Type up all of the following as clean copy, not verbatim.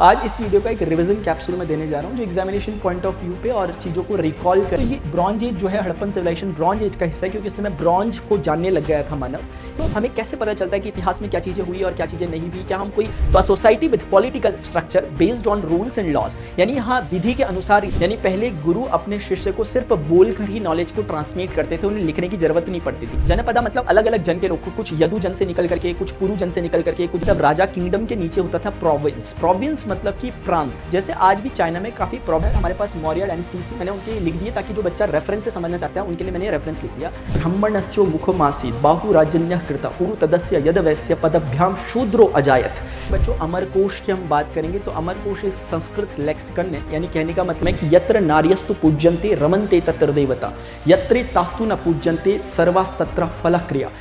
आज इस वीडियो का एक रिवीजन कैप्सूल में देने जा रहा हूँ जो एग्जामिनेशन पॉइंट ऑफ व्यू पे और चीज़ों को रिकॉल कर। तो ये ब्रॉन्ज एज जो है हड़प्पन सिविलाइजेशन ब्रॉन्ज एज का हिस्सा है, क्योंकि इस समय ब्रॉन्ज को जानने लग गया था मानव। तो हमें कैसे पता चलता है कि इतिहास में क्या चीज़ें हुई और क्या चीज़ें नहीं हुई, क्या हम कोई तो society with political structure based on rules and laws, यानी यहाँ विधि के अनुसार, यानी पहले गुरु अपने शिष्य को सिर्फ बोलकर ही नॉलेज को ट्रांसमिट करते थे, उन्हें लिखने की जरूरत नहीं पड़ती थी। जनपदा मतलब अलग अलग जन के लोग, कुछ यदु जन से निकल करके, कुछ पुरु जन से निकल करके, कुछ तब राजा किंगडम के नीचे होता था प्रोविंस। प्रोविंस मतलब कि प्रांत। जैसे आज भी चाइना में काफी प्रोविंस, हमारे पास मौर्य डायनेस्टीज थी, मैंने उनके लिख दिए ताकि जो बच्चा रेफरेंस से समझना चाहता है उनके लिए मैंने रेफरेंस लिख दिया। ब्राह्मणस्यो मुखमासी बाहु राजन्यः कृता उरु तदस्य यद वैश्य पदभ्याम शूद्रो अजायत। बच्चों अमरकोश की हम बात करेंगे तो अमरकोश इस संस्कृत लेक्सिकन ने, यानी कहने का मतलब है कि यत्र नार्यस्तु पूज्यन्ते रमन्ते तत्र देवता यत्रे तास्तु न पूज्यन्ते सर्वास्तत्र फलः क्रिया।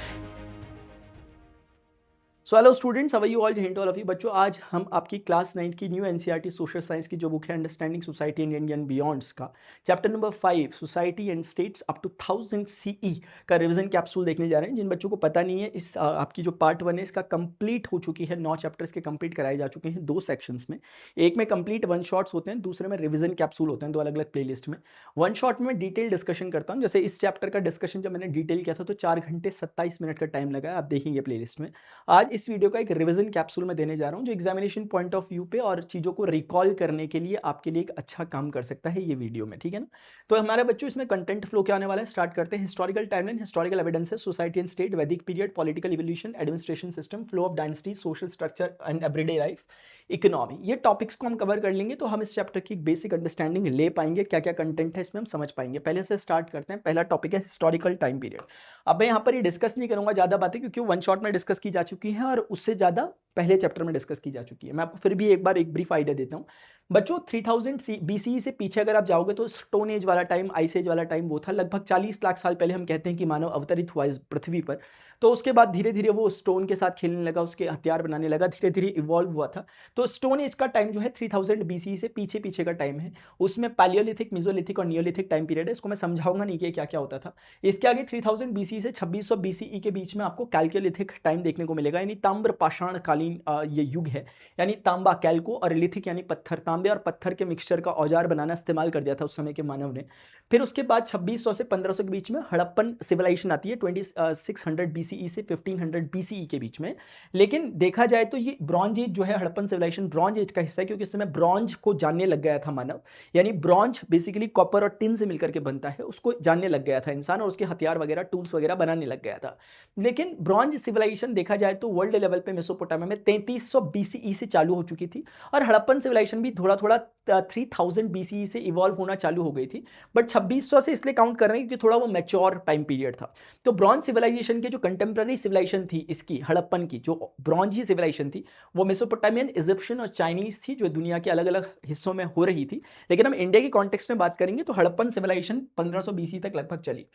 So hello students, how are you all, hint all of you. बच्चों आज हम आपकी क्लास 9 की न्यू एनसीईआरटी सोशल साइंस की जो बुक है understanding society in India and beyonds का chapter number 5 society and states up to 1000 CE का रिवीजन कैप्सूल देखने जा रहे हैं। जिन बच्चों को पता नहीं है, इस आपकी जो पार्ट 1 है इसका कंप्लीट हो चुकी है, 9 चैप्टर्स के कंप्लीट कराए जा चुके हैं 2 सेक्शंस में। एक में कंप्लीट वन शॉट्स होते हैं, दूसरे में रिवीजन कैप्सूल होते हैं, 2 अलग अलग प्लेलिस्ट में। वन शॉट में डिटेल डिस्कशन करता हूँ, जैसे इस चैप्टर का डिस्कशन जब मैंने डिटेल किया था तो 4 घंटे 27 मिनट का टाइम लगा, आप देखेंगे प्लेलिस्ट में। आज इस वीडियो का एक रिवीजन कैप्सूल में देने जा रहा हूं जो एग्जामिनेशन पॉइंट ऑफ व्यू पे और चीजों को रिकॉल करने के लिए आपके लिए एक अच्छा काम कर सकता है ये वीडियो में, ठीक है ना। तो हमारे बच्चों इसमें कंटेंट फ्लो क्या आने वाला है, स्टार्ट करते हैं। Historical timeline, historical evidences, society and state, Vedic period, political evolution, administration system, flow of dynasty, social structure and everyday life, economy. ये टॉपिक्स को हम कवर कर लेंगे तो हम इस चैप्टर की बेसिक अंडरस्टैंडिंग ले पाएंगे, क्या क्या कंटेंट है इसमें हम समझ पाएंगे। पहले से स्टार्ट करते हैं। पहला टॉपिक है हिस्टोरिकल टाइम पीरियड। अब मैं यहाँ पर ये डिस्कस नहीं करूंगा ज्यादा बातें, क्योंकि वन शॉट में डिस्कस की जा चुकी है और उससे ज्यादा पहले चैप्टर में डिस्कस की जा चुकी है। मैं आपको फिर भी एक बार एक ब्रीफ आइडिया देता हूँ। बच्चों 3000 बीसीई से पीछे अगर आप जाओगे तो स्टोन एज वाला टाइम, आइस एज वाला टाइम वो था। लगभग 40 लाख साल पहले हम कहते हैं कि मानव अवतरित हुआ इस पृथ्वी पर। तो उसके बाद धीरे धीरे वो स्टोन के साथ खेलने लगा, उसके हथियार बनाने लगा, धीरे धीरे इवॉल्व हुआ था। तो स्टोन एज का टाइम जो है 3000 बीसीई से पीछे पीछे का टाइम है। उसमें पैलियोलिथिक, मेसोलिथिक और नियोलिथिक टाइम पीरियड है। इसको मैं समझाऊंगा नहीं कि क्या क्या होता था। इसके आगे 3000 बीसी से 2600 बीसीई के बीच में आपको कैल्कोलिथिक टाइम देखने को मिलेगा, यानी ताम्र पाषाण कालीन ये युग है। यानी तांबा कैल्को और लिथिक यानी पत्थर, तांबे और पत्थर के मिक्सचर का औजार बनाना इस्तेमाल कर दिया था उस समय के मानव ने। फिर उसके बाद 2600 से 1500 के बीच में हड़प्पन सिविलाइजेशन आती है, 2600 बीसीई से 1500 बीसीई के बीच में। लेकिन देखा जाए तो ये ब्रॉन्ज एज जो है हड़प्पन सिविलाइजेशन ब्रॉन्ज एज का हिस्सा है, क्योंकि इस समय ब्रॉन्ज को जानने लग गया था मानव। यानी ब्रॉन्ज बेसिकली कॉपर और टिन से मिलकर के बनता है, उसको जानने लग गया था इंसान और उसके हथियार वगैरह, टूल्स वगैरह बनाने लग गया था। लेकिन ब्रॉन्ज सिविलाइजेशन देखा जाए तो वर्ल्ड लेवल पे मेसोपोटामिया में 3300 बीसीई से चालू हो चुकी थी, और हड़प्पन सिविलाइजेशन भी थोड़ा थोड़ा 3000 बीसीई से इवॉल्व होना चालू हो गई थी। बट 2600 से इसलिए काउंट कर रहे हैं क्योंकि थोड़ा वो मैच्योर टाइम पीरियड था। तो ब्रॉन्ज सिविलाइजेशन के जो कंटेम्प्रेरी सिविलाइजेशन थी इसकी, हड़प्पन की जो ब्रॉन्ज ही सिविलाइजेशन थी, वो मेसोपोटामियन, इजिप्शियन और चाइनीज थी, जो दुनिया के अलग अलग हिस्सों में हो रही थी। लेकिन हम इंडिया के कॉन्टेक्स्ट में बात करेंगे तो हड़प्पन सिविलाइजेशन 1500 बीसी तक लगभग चली।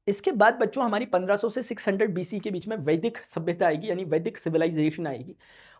इसके बाद बच्चों हमारी 1500 से 600 बीसी के बीच में वैदिक सभ्यता आएगी, यानी वैदिक सिविलाइजेशन आएगी।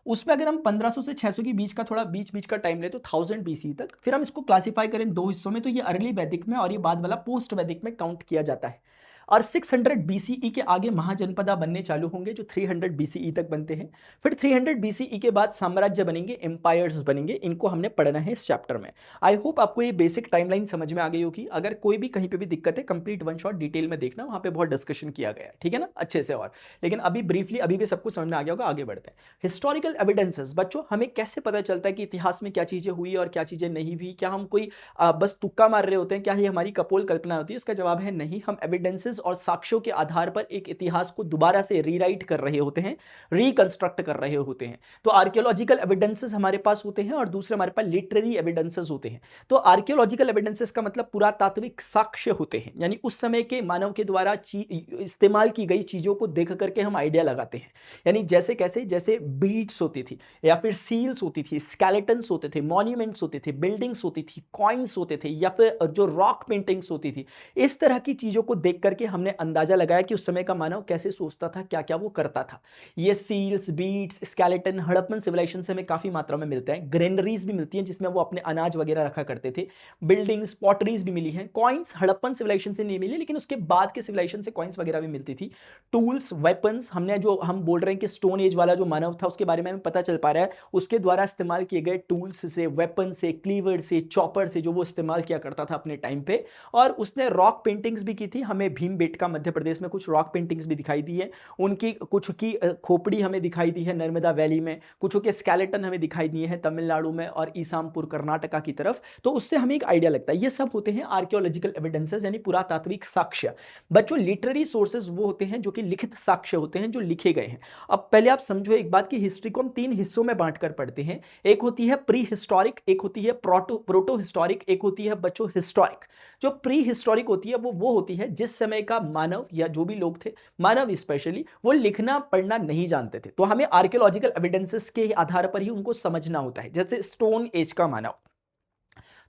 उसमें अगर हम 1500 से 600 के बीच का थोड़ा बीच बीच का टाइम ले तो 1000 बीसी तक। फिर हम इसको क्लासिफाई करें 2 हिस्सों में, तो ये अर्ली वैदिक में और ये बाद वाला पोस्ट वैदिक में काउंट किया जाता है। और 600 बीसीई के आगे महाजनपदा बनने चालू होंगे जो 300 बीसीई तक बनते हैं। फिर 300 बीसीई के बाद साम्राज्य बनेंगे, एम्पायर्स बनेंगे। इनको हमने पढ़ना है इस चैप्टर में। आई होप आपको ये बेसिक टाइमलाइन समझ में आ गई होगी। अगर कोई भी कहीं पे भी दिक्कत है, कंप्लीट वन शॉट डिटेल में देखना, वहां पे बहुत डिस्कशन किया गया है, ठीक है ना, अच्छे से। और लेकिन अभी ब्रीफली अभी भी सब कुछ समझ में आ गया होगा, आगे बढ़ते हैं। Historical evidences. बच्चों हमें कैसे पता चलता है कि इतिहास में क्या चीजें हुई और क्या चीजें नहीं हुई? क्या हम कोई बस तुक्का मार रहे होते हैं? क्या ये हमारी कपोल कल्पना होती है? इसका जवाब है नहीं। हम एविडेंसेस और साक्ष्यों के आधार पर एक इतिहास को दोबारा से रीराइट कर रहे होते हैं, रिकंस्ट्रक्ट कर रहे होते हैं। तो आर्कियोलॉजिकल एविडेंसेस हमारे पास होते हैं और दूसरे हमारे पास लिटरेरी एविडेंसेस होते हैं। तो आर्कियोलॉजिकल एविडेंसेस का मतलब पुरातात्विक साक्ष्य होते हैं, यानी उस समय के मानव के द्वारा इस्तेमाल की गई चीजों को देख करके हम आइडिया लगाते हैं। यानी जैसे कैसे, जैसे बीड्स होती थी या फिर सील्स होती थी, स्केलेटन्स होते थे, मॉन्यूमेंट्स होते थे, बिल्डिंग्स होती थी, कॉइन्स होते थे, या फिर जो रॉक पेंटिंग्स होती थी। इस तरह की चीजों को देख करके के हमने अंदाजा लगाया कि उस समय का मानव कैसे सोचता था, क्या क्या वो करता था। ये seals, beads, skeleton Harappan civilisation से हमें काफी मात्रा में मिलते हैं। ग्रेनरीज भी मिलती हैं जिसमें वो अपने अनाज वगैरह रखा करते थे। बिल्डिंग्स, पॉटरीज भी मिली हैं। कॉइन्स हड़प्पन सिविलाइजेशन से नहीं मिली, लेकिन उसके बाद के सिविलाइजेशन से कॉइन्स वगैरह भी मिलती थी। टूल्स, वेपन्स, हमने जो हम बोल रहे हैं कि स्टोन एज वाला जो मानव था उसके बारे में हमें पता चल पा रहा है, उसके द्वारा इस्तेमाल किए गए टूल्स से, वेपन से, क्लीवर से, चॉपर से जो वो इस्तेमाल किया करता था अपने टाइम पे। और उसने रॉक पेंटिंग्स भी की थी। हमें भीमबेटका मध्य प्रदेश में कुछ रॉक पेंटिंग्स भी दिखाई दी है। उनकी कुछ की खोपड़ी हमें दिखाई दी है नर्मदा वैली में, कुछ के स्केलेटन हमें दिखाई दिए हैं तमिलनाडु में और ईसामपुर कर्नाटका की तरफ। तो उससे हमें एक आइडिया लगता है। ये सब होते हैं आर्कियोलॉजिकल एविडेंसेस यानी पुरातात्विक साक्ष्य। बच्चों लिटरेरी सोर्सेज वो होते हैं जो कि लिखित साक्ष्य होते हैं, जो लिखे गए हैं। अब पहले आप समझो एक बात कि हिस्ट्री को हम 3 हिस्सों में बांटकर पढ़ते हैं। एक होती है प्री हिस्टोरिक, एक होती है प्रोटो हिस्टोरिक, एक होती है बच्चों हिस्टोरिक। जो प्री हिस्टोरिक होती है वो होती है जिस समय का मानव या जो भी लोग थे, मानव स्पेशली, वो लिखना पढ़ना नहीं जानते थे। तो हमें आर्कियोलॉजिकल एविडेंसेस के आधार पर ही उनको समझना होता है। जैसे स्टोन एज का मानव,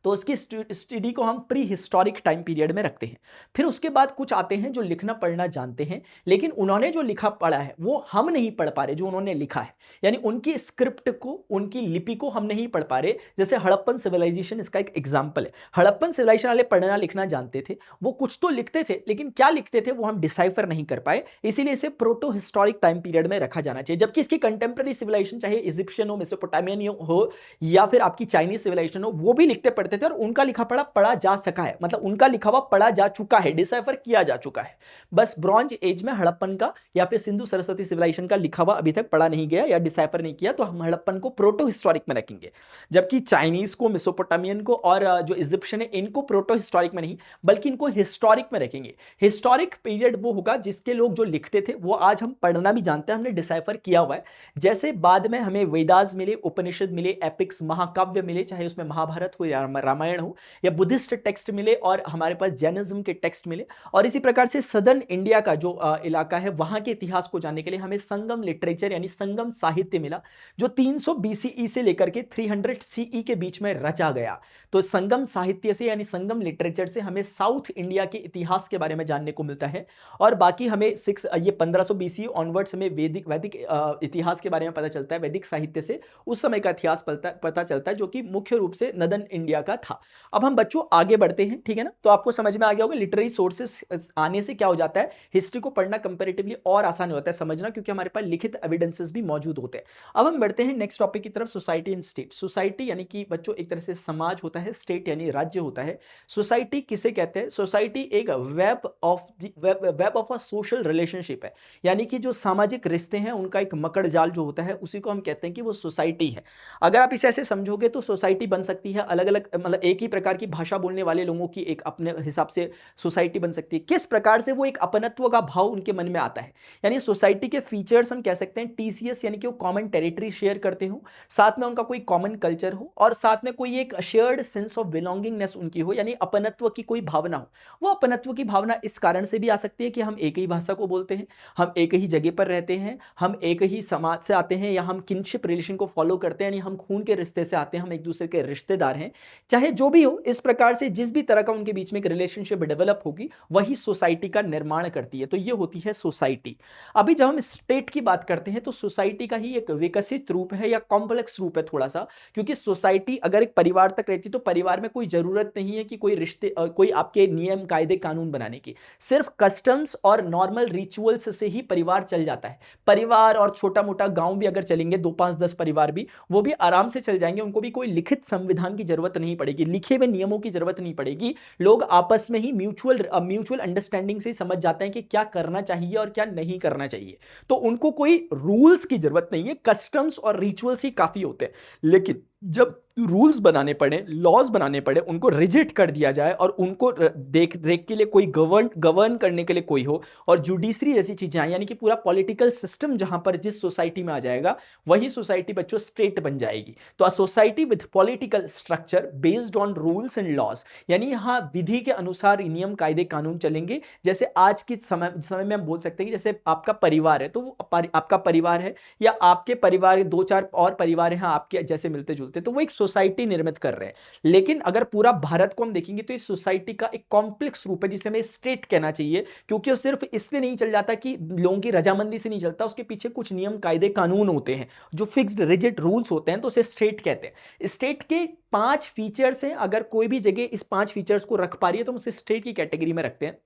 तो उसकी स्टडी को हम प्री हिस्टोरिक टाइम पीरियड में रखते हैं। फिर उसके बाद कुछ आते हैं जो लिखना पढ़ना जानते हैं, लेकिन उन्होंने जो लिखा पढ़ा है वो हम नहीं पढ़ पा रहे, जो उन्होंने लिखा है, यानी उनकी स्क्रिप्ट को, उनकी लिपि को हम नहीं पढ़ पा रहे। जैसे हड़प्पन सिविलाइजेशन इसका एक एग्जाम्पल है। हड़प्पन सिविलाइजेशन वाले पढ़ना लिखना जानते थे, वो कुछ तो लिखते थे, लेकिन क्या लिखते थे वो हम डिसाइफर नहीं कर पाए, इसीलिए इसे प्रोटो हिस्टोरिक टाइम पीरियड में रखा जाना चाहिए। जबकि इसकी कंटेम्प्रेरी सिविलाइजेशन, चाहे इजिप्शियन हो, मेसोपोटामियन हो, या फिर आपकी चाइनीज सिविलाइजेशन हो, वो भी लिखते पढ़ते थे और उनका लिखा पढ़ा पढ़ा जा सका है, मतलब उनका लिखा हुआ पढ़ा जा चुका है, डिसाइफर किया जा चुका है। बस ब्रॉन्ज एज में हड़प्पन का या फिर सिंधु सरस्वती सिविलाइजेशन का लिखा हुआ अभी तक पढ़ा नहीं गया या डिसाइफर नहीं किया, तो हम हड़प्पन को प्रोटो हिस्टोरिक में रखेंगे। जबकि चाइनीज को, मेसोपोटामियन को और जो इजिप्शियन है, इनको प्रोटो हिस्टोरिक में नहीं बल्कि इनको हिस्टोरिक में रखेंगे। हिस्टोरिक पीरियड वो होगा जिसके लोग जो लिखते थे वो आज हम पढ़ना भी जानते हैं, हमने डिसाइफर किया हुआ है। जैसे बाद में हमें वेदास मिले, उपनिषद मिले, एपिक्स महाकाव्य मिले, चाहे उसमें महाभारत हो या रामायण हो, या बुद्धिस्ट टेक्स्ट मिले, और हमारे पास जैनिज्म के टेक्स्ट मिले। और इसी प्रकार से सदर्न इंडिया का जो इलाका है, वहां के इतिहास को जानने के लिए हमें संगम लिटरेचर यानी संगम साहित्य मिला, जो 300 BCE से लेकर के 300 CE के बीच में रचा गया। तो संगम साहित्य से यानी संगम लिटरेचर से हमें साउथ इंडिया के इतिहास के बारे में जानने को मिलता है। और बाकी हमें 1500 BCE ऑनवर्ड्स हमें वैदिक इतिहास के बारे में पता चलता है। वैदिक साहित्य से उस समय का इतिहास पता चलता है, जो कि मुख्य रूप से नदन इंडिया का था। अब हम बच्चों आगे बढ़ते हैं, ठीक है ना। तो आपको समझ में आ गया होगा लिटरेरी सोर्सेस आने से क्या हो जाता है, हिस्ट्री को पढ़ना कंपैरेटिवली और आसान होता है समझना, क्योंकि हमारे पास लिखित एविडेंसेस भी मौजूद होते हैं। अब हम बढ़ते हैं नेक्स्ट टॉपिक की तरफ, सोसाइटी एंड स्टेट। सोसाइटी यानी कि बच्चों एक तरह से समाज होता है, स्टेट यानी राज्य होता है। सोसाइटी किसे कहते हैं? सोसाइटी एक web of a social relationship है, यानी कि जो सामाजिक रिश्ते हैं उनका एक मकड़ जाल जो होता है, उसी को हम कहते हैं कि वो सोसाइटी है। अगर आप इसे ऐसे समझोगे तो सोसाइटी बन सकती है अलग अलग, मतलब एक ही प्रकार की भाषा बोलने वाले लोगों की एक अपने हिसाब से सोसाइटी बन सकती है। किस प्रकार से? वो एक अपनत्व का भाव उनके मन में आता है, यानी सोसाइटी के फीचर्स हम कह सकते हैं TCS, यानी कि वो कॉमन टेरिटरी शेयर करते हो, साथ में उनका कोई कॉमन कल्चर हो, और साथ में कोई एक शेयर्ड सेंस ऑफ बिलोंगिंगनेस उनकी हो, यानी अपनत्व की कोई भावना हो। वो अपनत्व की भावना इस कारण से भी आ सकती है कि हम एक ही भाषा को बोलते हैं, हम एक ही जगह पर रहते हैं, हम एक ही समाज से आते हैं, या हम किनशिप रिलेशन को फॉलो करते हैं, यानी हम खून के रिश्ते से आते हैं, हम एक दूसरे के रिश्तेदार हैं। चाहे जो भी हो, इस प्रकार से जिस भी तरह का उनके बीच में एक रिलेशनशिप डेवलप होगी, वही सोसाइटी का निर्माण करती है। तो ये होती है सोसाइटी। अभी जब हम स्टेट की बात करते हैं तो सोसाइटी का ही एक विकसित रूप है या कॉम्प्लेक्स रूप है थोड़ा सा, क्योंकि सोसाइटी अगर एक परिवार तक रहती तो परिवार में कोई जरूरत नहीं है कि कोई रिश्ते कोई आपके नियम कायदे कानून बनाने की, सिर्फ कस्टम्स और नॉर्मल रिचुअल्स से ही परिवार चल जाता है। परिवार और छोटा मोटा गांव भी अगर चलेंगे, 2 5 10 परिवार भी, वो भी आराम से चल जाएंगे, उनको भी कोई लिखित संविधान की जरूरत नहीं पड़ेगी, लिखे हुए नियमों की जरूरत नहीं पड़ेगी। लोग आपस में ही म्यूचुअल अंडरस्टैंडिंग से समझ जाते हैं कि क्या करना चाहिए और क्या नहीं करना चाहिए। तो उनको कोई रूल्स की जरूरत नहीं है, कस्टम्स और रिचुअल्स ही काफी होते हैं। लेकिन जब रूल्स बनाने पड़े, लॉज बनाने पड़े, उनको रिजिट कर दिया जाए और उनको देख रेख के लिए कोई गवर्न करने के लिए कोई हो, और जुडिशरी जैसी चीजें आए, यानी कि पूरा पॉलिटिकल सिस्टम जहां पर जिस सोसाइटी में आ जाएगा, वही सोसाइटी बच्चों स्टेट बन जाएगी। तो a society with political structure based on rules and laws, यानी यहां विधि के अनुसार नियम कायदे कानून चलेंगे। जैसे आज के समय में हम बोल सकते हैं कि जैसे आपका परिवार है, तो वो आपका परिवार है, या आपके परिवार 2 4 और परिवार हैं आपके जैसे मिलते जुलते, जुलते, तो वो एक सोसाइटी निर्मित कर रहे हैं। लेकिन अगर पूरा भारत को हम देखेंगे तो इस सोसाइटी का एक कॉम्प्लेक्स रूप है जिसे हमें स्टेट कहना चाहिए, क्योंकि वो सिर्फ इसलिए नहीं चल जाता कि लोगों की रजामंदी से नहीं चलता, उसके पीछे कुछ नियम कायदे कानून होते हैं जो फिक्स्ड रिजिड रूल्स होते हैं, तो उसे स्टेट कहते हैं। स्टेट के 5 फीचर्स हैं, अगर कोई भी जगह इस 5 फीचर्स को रख पा रही है तो हम उसे स्टेट की कैटेगरी में रखते हैं।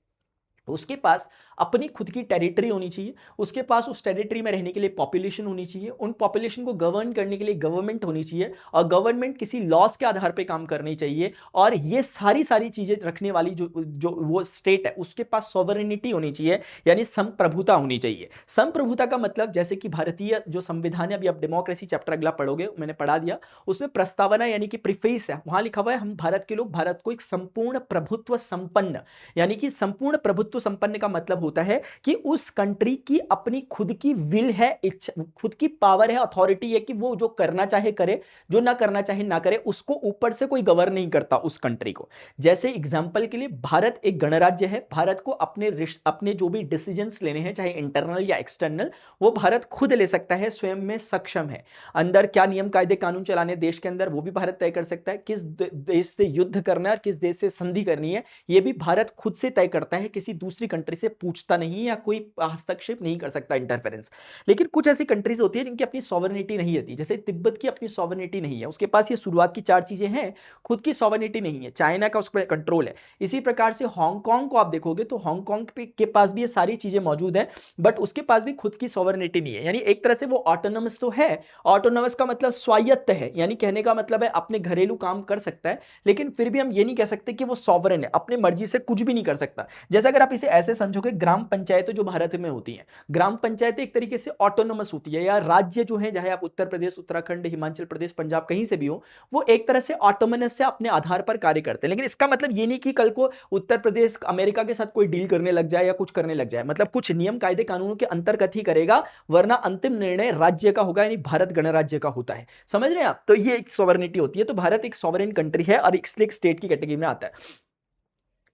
उसके पास अपनी खुद की टेरिटरी होनी चाहिए, उसके पास उस टेरिटरी में रहने के लिए पॉपुलेशन होनी चाहिए, उन पॉपुलेशन को गवर्न करने के लिए गवर्नमेंट होनी चाहिए, और गवर्नमेंट किसी लॉस के आधार पे काम करनी चाहिए, और ये सारी चीजें रखने वाली जो जो वो स्टेट है उसके पास सॉवरेनिटी होनी चाहिए, यानी संप्रभुता होनी चाहिए। संप्रभुता का मतलब, जैसे कि भारतीय जो संविधान है, अभी आप डेमोक्रेसी चैप्टर अगला पढ़ोगे, मैंने पढ़ा दिया, उसमें प्रस्तावना यानी कि प्रीफेस है, वहां लिखा हुआ है हम भारत के लोग भारत को एक संपूर्ण प्रभुत्व संपन्न, यानी कि संपूर्ण प्रभुत्व संपन्न का मतलब होता है कि उस कंट्री की अपनी खुद की विल है, इच्छा, खुद की पावर है, अथॉरिटी है कि वो जो करना चाहे करे, जो ना करना चाहे ना करे, उसको ऊपर से कोई गवर्न नहीं करता उस कंट्री को। जैसे एग्जांपल के लिए भारत एक गणराज्य है, भारत को अपने जो भी डिसीजंस लेने हैं, चाहे इंटरनल या एक्सटर्नल, वो भारत खुद ले सकता है, स्वयं में सक्षम है। अंदर क्या नियम कायदे कानून चलाने देश के अंदर, वो भी भारत तय कर सकता है। किस देश से युद्ध करना है और किस देश से संधि करनी है, ये भी भारत खुद से तय करता है, किसी दूसरी कंट्री से पूछता नहीं, या कोई हस्तक्षेप नहीं कर सकता, इंटरफेरेंस। लेकिन कुछ ऐसी कंट्रीज होती है जिनकी अपनी सॉवरेनिटी नहीं रहती, जैसे तिब्बत की अपनी सॉवरेनिटी नहीं है, उसके पास ये शुरुआत की 4 चीजें हैं, खुद की सॉवरेनिटी नहीं है, चाइना का उस पर कंट्रोल है। इसी प्रकार से हांगकांग को आप देखोगे तो हांगकांग के पास भी ये सारी चीजें मौजूद हैं, बट उसके पास भी खुद की सॉवरेनिटी नहीं है, यानी एक तरह से वो ऑटोनोमस तो है। ऑटोनोमस का मतलब स्वायत्त है, यानी कहने का मतलब है अपने घरेलू काम कर सकता है, लेकिन फिर भी हम ये नहीं कह सकते कि वो सॉवरेन है, अपने मर्जी से कुछ भी नहीं कर सकता। जैसे अगर आप इसे ऐसे समझोगे, ग्राम पंचायतें जो भारत में होती हैं, ग्राम पंचायतें एक तरीके से ऑटोनोमस होती है, या राज्य जो है, चाहे आप उत्तर प्रदेश, उत्तराखंड, हिमाचल प्रदेश, पंजाब कहीं से भी हो, वो एक तरह से ऑटोनोमस से अपने आधार पर कार्य करते हैं। लेकिन इसका मतलब ये नहीं कि कल को उत्तर प्रदेश अमेरिका के साथ कोई डील करने लग जाए या कुछ करने लग जाए, मतलब कुछ नियम कायदे कानूनों के अंतर्गत ही करेगा, वरना अंतिम निर्णय राज्य का होगा, यानी भारत गणराज्य का होता है। समझ रहे हैं आप? तो ये एक सॉवरेनिटी होती है, तो भारत एक सॉवरेन कंट्री है और इसलिए एक स्टेट की कैटेगरी में आता है।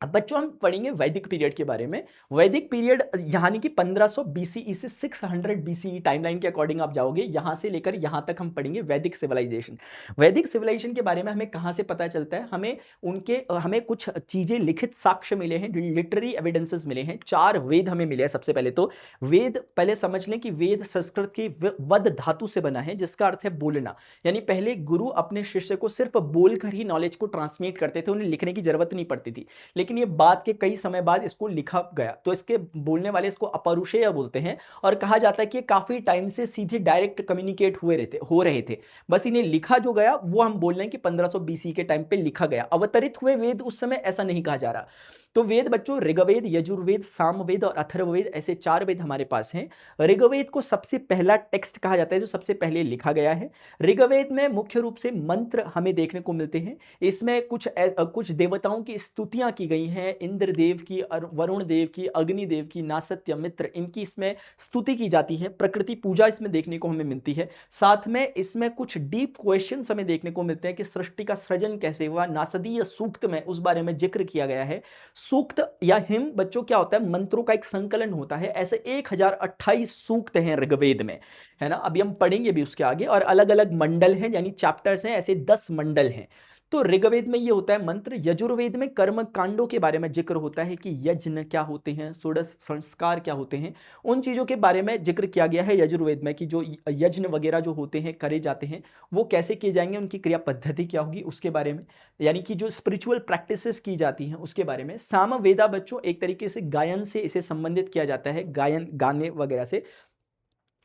अब बच्चों हम पढ़ेंगे वैदिक पीरियड के बारे में। वैदिक पीरियड यानी कि 1500 बीसीई से 600 बीसीई टाइमलाइन के अकॉर्डिंग आप जाओगे, यहां से लेकर यहां तक हम पढ़ेंगे वैदिक सिविलाइजेशन। वैदिक सिविलाइजेशन के बारे में हमें कहां से पता चलता है? हमें कुछ चीजें, लिखित साक्ष्य मिले हैं, लिटरेरी एविडेंसेस मिले हैं। 4 वेद हमें मिले हैं। सबसे पहले तो वेद, पहले समझ लें कि वेद संस्कृत की वद धातु से बना है, जिसका अर्थ है बोलना, यानी पहले गुरु अपने शिष्य को सिर्फ बोलकर ही नॉलेज को ट्रांसमिट करते थे, उन्हें लिखने की जरूरत नहीं पड़ती थी। लेकिन ये बात के कई समय बाद इसको लिखा गया, तो इसके बोलने वाले इसको अपरुषेय बोलते हैं, और कहा जाता है कि काफी टाइम से सीधे डायरेक्ट कम्युनिकेट हो रहे थे, बस इन्हें लिखा जो गया वो हम बोल रहे हैं कि 1500 बीसी के टाइम पे लिखा गया। अवतरित हुए वेद उस समय ऐसा नहीं कहा जा रहा। तो वेद बच्चों, ऋग्वेद, यजुर्वेद, सामवेद और अथर्ववेद, ऐसे 4 वेद हमारे पास हैं। ऋग्वेद को सबसे पहला टेक्स्ट कहा जाता है, जो सबसे पहले लिखा गया है। ऋग्वेद में मुख्य रूप से मंत्र हमें देखने को मिलते हैं। इसमें कुछ देवताओं की स्तुतियां की गई हैं, इंद्र देव की, वरुण देव की, अग्नि देव की, नासत्य, मित्र, इनकी इसमें स्तुति की जाती है। प्रकृति पूजा इसमें देखने को हमें मिलती है। साथ में इसमें कुछ डीप क्वेश्चंस हमें देखने को मिलते हैं कि सृष्टि का सृजन कैसे हुआ। नासदीय सूक्त में उस बारे में जिक्र किया गया है। सूक्त या हिम बच्चों क्या होता है? मंत्रों का एक संकलन होता है। ऐसे 1028 सूक्त हैं ऋग्वेद में, है ना। अभी हम पढ़ेंगे भी उसके आगे। और अलग अलग मंडल हैं, यानी चैप्टर्स हैं, ऐसे 10 मंडल हैं। तो ऋग्वेद में ये होता है मंत्र। यजुर्वेद में कर्म कांडों के बारे में जिक्र होता है कि यज्ञ क्या होते हैं, षोडश संस्कार क्या होते हैं, उन चीजों के बारे में जिक्र किया गया है यजुर्वेद में, कि जो यज्ञ वगैरह जो होते हैं, करे जाते हैं, वो कैसे किए जाएंगे, उनकी क्रिया पद्धति क्या होगी, उसके बारे में, यानी कि जो स्पिरिचुअल प्रैक्टिसेस की जाती हैं उसके बारे में। सामवेदा बच्चों एक तरीके से गायन से इसे संबंधित किया जाता है, गायन, गाने वगैरह से।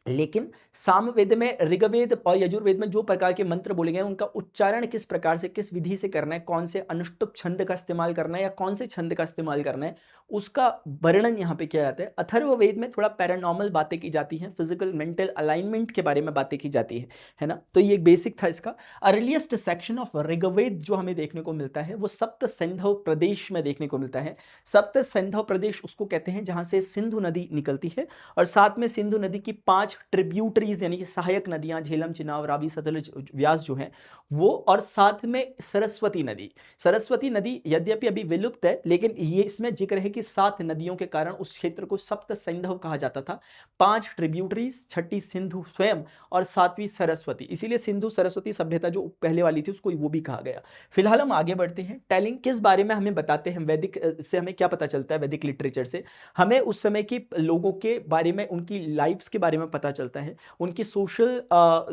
लेकिन सामवेद में, ऋग्वेद और यजुर्वेद में जो प्रकार के मंत्र बोले गए उनका उच्चारण किस प्रकार से, किस विधि से करना है, कौन से अनुष्टुप छंद का इस्तेमाल करना है या कौन से छंद का इस्तेमाल करना है, उसका वर्णन यहाँ पे किया जाता है। अथर्ववेद में थोड़ा पैरानॉर्मल बातें की जाती हैं, फिजिकल मेंटल अलाइनमेंट के बारे में बातें की जाती है ना। तो ये एक बेसिक था इसका। अर्लीस्ट सेक्शन ऑफ ऋग्वेद जो हमें देखने को मिलता है वो सप्त सिंधु प्रदेश में देखने को मिलता है। सप्त सिंधु प्रदेश उसको कहते हैं जहां से सिंधु नदी निकलती है, और साथ में सिंधु नदी की 5 5 ट्रिब्यूटरीज यानी कि सहायक नदियां झेलम, चिनाब, रावी, सतलुज, व्यास जो हैं वो, और साथ में सरस्वती नदी। सरस्वती नदी यद्यपि अभी विलुप्त है, लेकिन ये इसमें जिक्र है कि 7 नदियों के कारण उस क्षेत्र को सप्त सिंधु कहा जाता था। 5 ट्रिब्यूटरीज, छठी सिंधु स्वयं और 7वीं सरस्वती, इसीलिए सिंधु सरस्वती सभ्यता जो पहले वाली थी उसको वो भी कहा गया। फिलहाल हम आगे बढ़ते हैं। टेलिंग किस बारे में हमें बताते हैं, वैदिक से हमें क्या पता चलता है, वैदिक लिटरेचर से हमें उस समय के लोगों के बारे में, उनकी लाइफ्स के बारे में पता चलता है, उनकी सोशल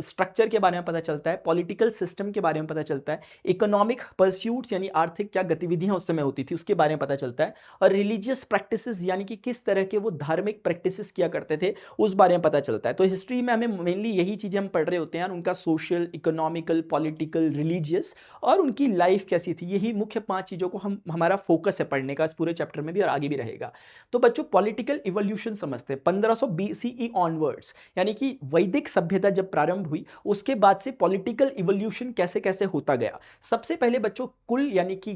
स्ट्रक्चर के बारे में पता चलता है, पॉलिटिकल सिस्टम के बारे में पता चलता है, इकोनॉमिक परस्यूट्स यानी आर्थिक क्या गतिविधियां उस समय होती थी उसके बारे में पता चलता है, और रिलीजियस प्रैक्टिसेस यानी कि किस तरह के वो धार्मिक प्रैक्टिसेस किया करते थे उस बारे में पता चलता है। तो हिस्ट्री में हमें मेनली यही चीजें हम पढ़ रहे होते हैं, उनका सोशल, इकोनॉमिकल, पॉलिटिकल, रिलीजियस और उनकी लाइफ कैसी थी, यही मुख्य 5 चीजों को हमारा फोकस है पढ़ने का इस पूरे चैप्टर में भी और आगे भी रहेगा। तो बच्चों पॉलिटिकल इवोल्यूशन समझते हैं। 1500 BCE ऑनवर्ड्स यानी कि वैदिक सभ्यता जब प्रारंभ हुई उसके बाद से पॉलिटिकल इवोल्यूशन कैसे कैसे होता गया। सबसे पहले बच्चों कुल यानी कि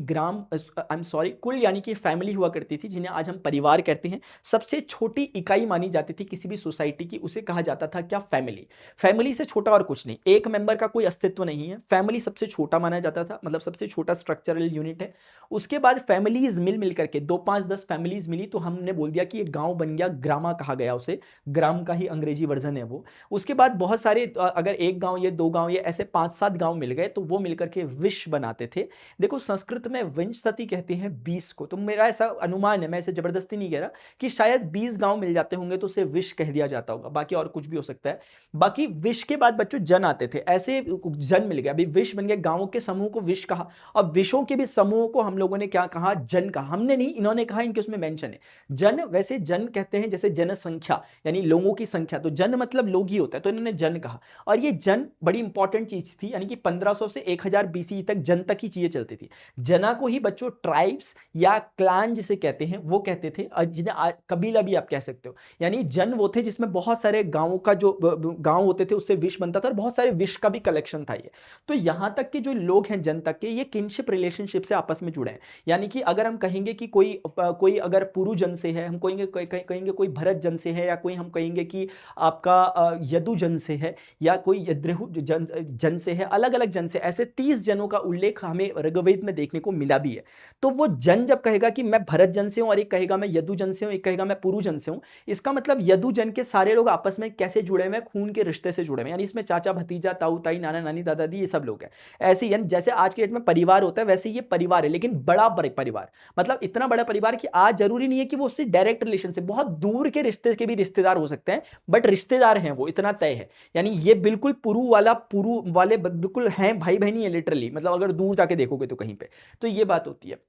कुल यानी कि फैमिली हुआ करती थी, जिन्हें आज हम परिवार कहते हैं। सबसे छोटी इकाई मानी जाती थी किसी भी सोसाइटी की, उसे कहा जाता था क्या, फैमिली। फैमिली से छोटा और कुछ नहीं, एक मेंबर का कोई अस्तित्व नहीं है, फैमिली सबसे छोटा माना जाता था, मतलब सबसे छोटा स्ट्रक्चरल यूनिट है। उसके बाद फैमिलीज मिल करके 2, 5, 10 फैमिलीज मिली तो हमने बोल दिया कि ये गांव बन गया, ग्रामा कहा गया उसे, ग्राम का ही अंग्रेजी वर्जन है वो। उसके बाद बहुत सारे, अगर एक गांव या 2 गांव या ऐसे 5-7 गांव मिल गए तो वो मिलकर के विश बनाते थे। देखो संस्कृत में विंशति कहते हैं 20 को, तो मेरा ऐसा अनुमान है, मैं ऐसे जबरदस्ती नहीं कह रहा, कि शायद 20 गांव मिल जाते होंगे तो उसे विश कह दिया जाता होगा, बाकी और कुछ भी हो सकता है। बाकी विश के बाद बच्चों जन आते थे, ऐसे जन मिल गया, अभी विश बन गया, गांवों के समूह को विश कहा, और विशों के भी समूह को हम लोगों ने क्या कहा, जन कहा। हमने नहीं, इन्होंने कहा, इनके उसमें मेंशन है जन। वैसे जन कहते हैं जैसे जनसंख्या यानी लोगों की संख्या, तो जन मतलब लोग ही होता है, तो इन्होंने जन कहा। और ये जन बड़ी इंपॉर्टेंट चीज थी, यानी कि 1500 से 1000 BCE तक जन तक ही चीजें चलती थी। जना को ही बच्चों ट्राइब्स या क्लैन जिसे कहते हैं वो कहते थे, और जिन्हें कबीला भी आप कह सकते हो। यानी जन वो थे जिसमें बहुत सारे गांवों का जो गांव होते थे उससे विश बनता था, और बहुत सारे विश का भी कलेक्शन था ये। तो यहां तक के जो लोग हैं जन तक के, ये किनशिप रिलेशनशिप से आपस में जुड़े हैं। यानी कि अगर हम कहेंगे कि कोई अगर पुरु जन से है, हम कहेंगे कोई भरत जन से है, या कोई हम कहेंगे कि आपका यदु जन से है, या कोई यद्रहु जन से है, अलग अलग जन से, ऐसे 30 जनों का उल्लेख हमें ऋग्वेद में देखने को मिला भी है। तो वो जन जब कहेगा कि मैं भरत जन से हूं, और एक कहेगा मैं यदु जन से हूं, एक कहेगा मैं पुरु जन से हूं, इसका मतलब यदु जन के सारे लोग आपस में कैसे जुड़े हुए हैं, खून के रिश्ते से जुड़े हुए हैं। यानी इसमें चाचा भतीजा, ताऊ ताई, नाना नानी, दादा दादी, ये सब लोग हैं। ऐसे यानी जैसे आज के डेट में परिवार होता है वैसे ये परिवार है, लेकिन बड़ा परिवार, मतलब इतना बड़ा परिवार कि आज जरूरी नहीं है कि वो उससे डायरेक्ट रिलेशन से, बहुत दूर के रिश्ते के भी रिश्तेदार हो सकते हैं, बट रिश्तेदार हैं वो, इतना तय है। यानी ये बिल्कुल पुरु वाले बिल्कुल हैं, भाई बहनी है लिटरली, मतलब अगर दूर जाके देखोगे तो कहीं पे, तो ये बात होती है।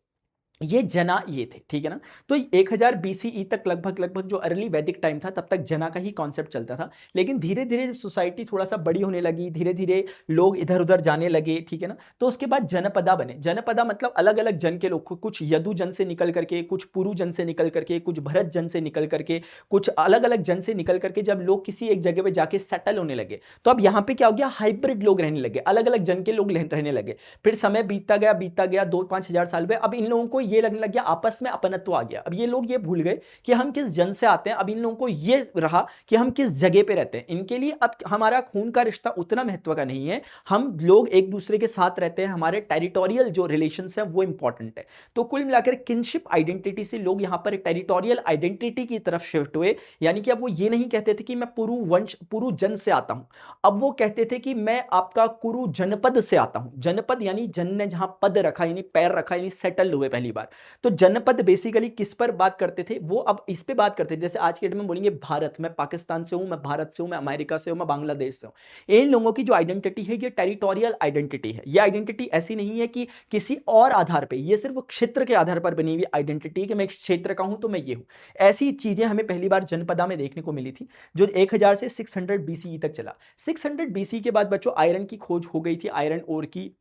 ये जना ये थे, ठीक है ना। तो 1000 BCE तक लगभग जो अर्ली वैदिक टाइम था तब तक जना का ही कॉन्सेप्ट चलता था। लेकिन धीरे धीरे जब सोसाइटी थोड़ा सा बड़ी होने लगी, धीरे धीरे लोग इधर उधर जाने लगे, ठीक है ना, तो उसके बाद जनपदा बने। जनपदा मतलब अलग अलग जन के लोग, कुछ यदु जन से निकल करके, कुछ पुरु जन से निकल करके, कुछ भरत जन से निकल करके, कुछ अलग अलग जन से निकल करके, जब लोग किसी एक जगह पे जाके सेटल होने लगे तो अब यहाँ पे क्या हो गया, हाइब्रिड लोग रहने लगे, अलग अलग जन के लोग रहने लगे। फिर समय बीतता गया 2-5 हजार साल में, अब इन लोगों को ये लगने लग गया आपस में अपनत्व आ गया। अब ये लोग ये भूल गए कि हम किस जन से आते हैं, अब इन लोगों को ये रहा कि हम किस जगह पे रहते हैं। इनके लिए अब हमारा खून का रिश्ता उतना महत्व का नहीं है, हम लोग एक दूसरे के साथ रहते हैं, हमारे टेरिटोरियल जो रिलेशंस हैं वो इंपॉर्टेंट है। तो कुल मिलाकर किनशिप आइडेंटिटी से लोग यहां पर टेरिटोरियल आइडेंटिटी की तरफ शिफ्ट हुए। यानी कि अब वो ये नहीं कहते थे कि मैं पुरु जन से आता हूं, अब वो कहते थे कि मैं आपका कुरु जनपद से आता हूं। जनपद यानी जन ने जहां पद रखा, यानी पैर रखा, यानी सेटल हुए पहली बार। तो जनपद बेसिकली किस पर बात करते थे, वो अब इस पे बात करते थे। जैसे आज के डेट में बोलेंगे भारत, मैं पाकिस्तान से हूं, मैं भारत से हूं, मैं अमेरिका से हूं, मैं बांग्लादेश से हूं। इन लोगों की जो आइडेंटिटी है ये टेरिटोरियल आइडेंटिटी है। ये आइडेंटिटी ऐसी नहीं है कि किसी और आधार पे, ये सिर्फ क्षेत्र के आधार पर बनी हुई आइडेंटिटी है कि मैं क्षेत्र का हूं तो मैं ये हूं। ऐसी चीजें हमें पहली बार जनपदा में देखने को मिली थी, जो 1000 से 600 BCE तक चला। 600 BCE के बाद बच्चों आयरन की खोज हो गई थी, आयरन ओर की